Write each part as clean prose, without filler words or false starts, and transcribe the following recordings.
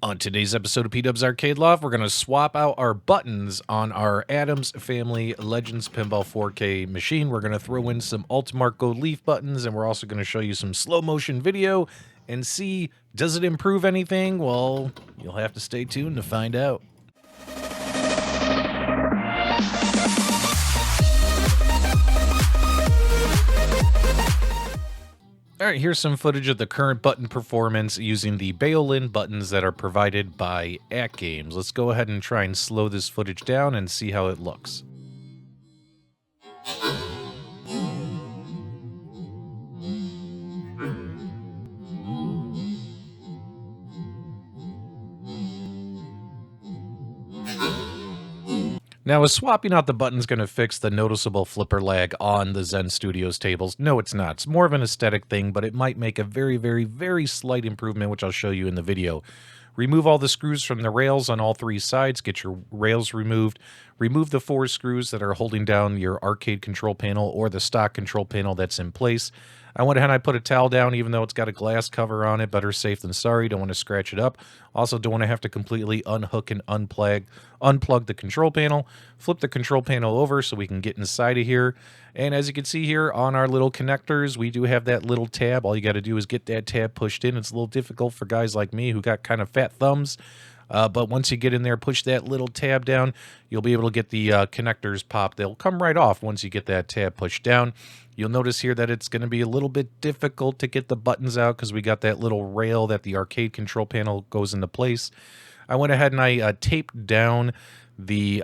On today's episode of PDubs Arcade Loft, we're going to swap out our buttons on our Addams Family Legends Pinball 4K machine. We're going to throw in some Ultimarc Gold Leaf Buttons, and we're also going to show you some slow motion video and see, does it improve anything? Well, you'll have to stay tuned to find out. Alright, here's some footage of the current button performance using the Baolin buttons that are provided by AtGames. Let's go ahead and try and slow this footage down and see how it looks. Now, is swapping out the buttons going to fix the noticeable flipper lag on the Zen Studios tables? No, it's not. It's more of an aesthetic thing, but it might make a very, very, very slight improvement, which I'll show you in the video. Remove all the screws from the rails on all three sides. Get your rails removed. Remove the 4 screws that are holding down your arcade control panel or the stock control panel that's in place. I went ahead and I put a towel down, even though it's got a glass cover on it. Better safe than sorry. Don't want to scratch it up. Also, don't want to have to completely unhook and unplug the control panel. Flip the control panel over so we can get inside of here. And as you can see here on our little connectors, we do have that little tab. All you got to do is get that tab pushed in. It's a little difficult for guys like me who got kind of fat thumbs. But once you get in there, push that little tab down, you'll be able to get the connectors popped. They'll come right off once you get that tab pushed down. You'll notice here that it's going to be a little bit difficult to get the buttons out because we got that little rail that the arcade control panel goes into place. I went ahead and I taped down the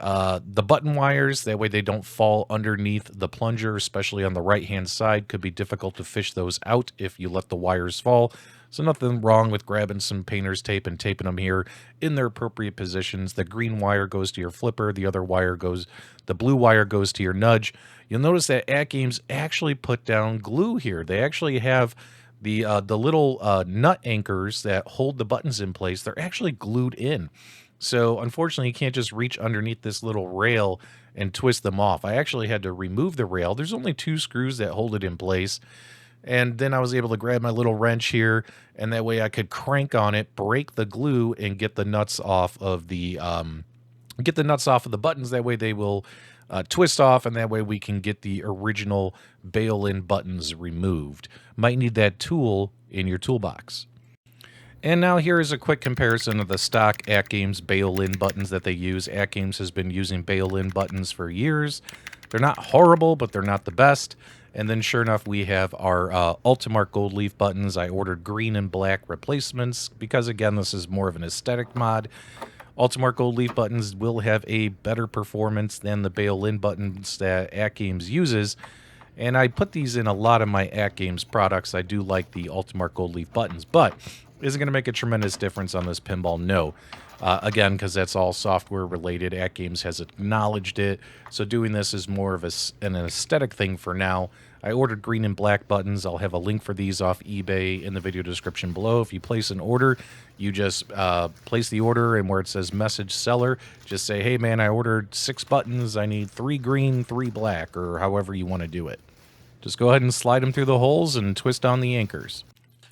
button wires. That way they don't fall underneath the plunger, especially on the right-hand side. Could be difficult to fish those out if you let the wires fall. So nothing wrong with grabbing some painter's tape and taping them here in their appropriate positions. The green wire goes to your flipper. The blue wire goes to your nudge. You'll notice that AtGames actually put down glue here. They actually have the little nut anchors that hold the buttons in place. They're actually glued in. So unfortunately, you can't just reach underneath this little rail and twist them off. I actually had to remove the rail. There's only 2 screws that hold it in place. And then I was able to grab my little wrench here, and that way I could crank on it, break the glue, and get the nuts off of the buttons. That way they will twist off, and that way we can get the original Baolin buttons removed. Might need that tool in your toolbox. And now here is a quick comparison of the stock AtGames Baolin buttons that they use. AtGames has been using Baolin buttons for years. They're not horrible, but they're not the best. And then sure enough, we have our Ultimarc Gold Leaf buttons. I ordered green and black replacements because, again, this is more of an aesthetic mod. Ultimarc Gold Leaf buttons will have a better performance than the Baolin buttons that AtGames uses. And I put these in a lot of my AtGames products. I do like the Ultimarc Gold Leaf buttons, but is it going to make a tremendous difference on this pinball? No. Again, because that's all software related. AtGames has acknowledged it. So doing this is more of an aesthetic thing for now. I ordered green and black buttons. I'll have a link for these off eBay in the video description below. If you place an order, you just place the order, and where it says message seller, just say, hey man, I ordered 6 buttons. I need 3 green, 3 black, or however you want to do it. Just go ahead and slide them through the holes and twist on the anchors.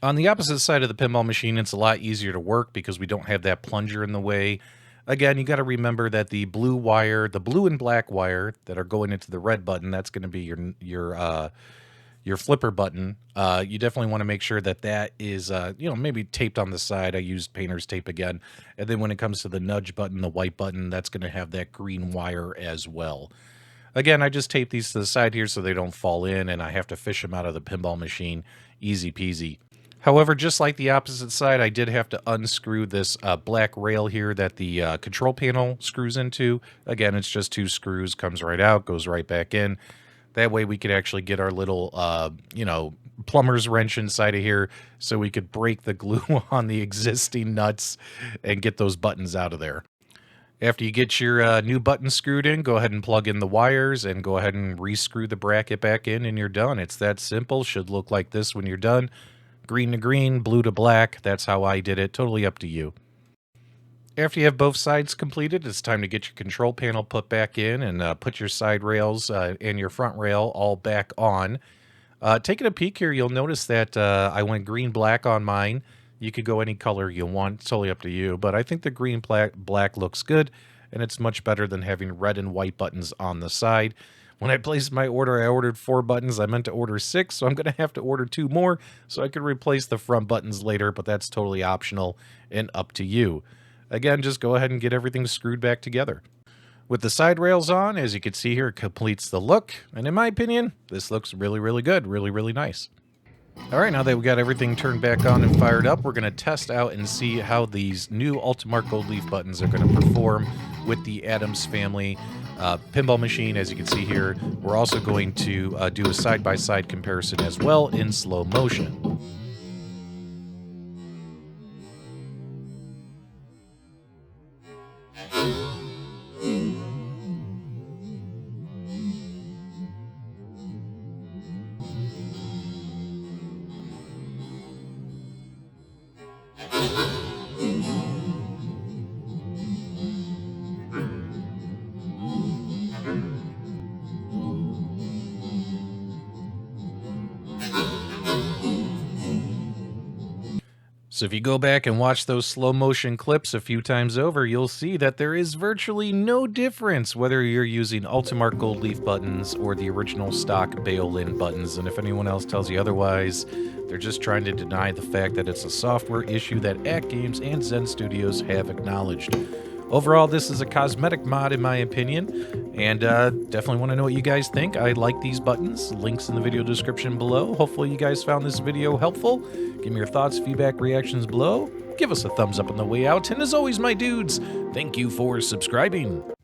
On the opposite side of the pinball machine, it's a lot easier to work because we don't have that plunger in the way. Again, you got to remember that the blue wire, the blue and black wire that are going into the red button, that's going to be your flipper button. You definitely want to make sure that that is, maybe taped on the side. I used painter's tape again. And then when it comes to the nudge button, the white button, that's going to have that green wire as well. Again, I just tape these to the side here so they don't fall in, and I have to fish them out of the pinball machine. Easy peasy. However, just like the opposite side, I did have to unscrew this black rail here that the control panel screws into. Again, it's just 2 screws, comes right out, goes right back in. That way we could actually get our little, plumber's wrench inside of here so we could break the glue on the existing nuts and get those buttons out of there. After you get your new button screwed in, go ahead and plug in the wires and go ahead and rescrew the bracket back in, and you're done. It's that simple. Should look like this when you're done. Green to green, blue to black. That's how I did it. Totally up to you. After you have both sides completed, it's time to get your control panel put back in and put your side rails and your front rail all back on. Taking a peek here, you'll notice that I went green-black on mine. You could go any color you want. It's totally up to you. But I think the green black looks good, and it's much better than having red and white buttons on the side. When I placed my order, I ordered 4 buttons. I meant to order 6, so I'm going to have to order 2 more so I could replace the front buttons later, but that's totally optional and up to you. Again, just go ahead and get everything screwed back together. With the side rails on, as you can see here, it completes the look. And in my opinion, this looks really, really good. Really, really nice. All right, now that we got everything turned back on and fired up, we're going to test out and see how these new Ultimarc Gold Leaf buttons are going to perform with the Addams Family Pinball Machine. As you can see here, we're also going to do a side-by-side comparison as well in slow motion. So if you go back and watch those slow motion clips a few times over, you'll see that there is virtually no difference whether you're using Ultimarc Gold Leaf buttons or the original stock Baolin buttons. And if anyone else tells you otherwise, they're just trying to deny the fact that it's a software issue that AtGames and Zen Studios have acknowledged. Overall, this is a cosmetic mod in my opinion, and definitely want to know what you guys think. I like these buttons. Links in the video description below. Hopefully you guys found this video helpful. Give me your thoughts, feedback, reactions below. Give us a thumbs up on the way out, and as always, my dudes, thank you for subscribing.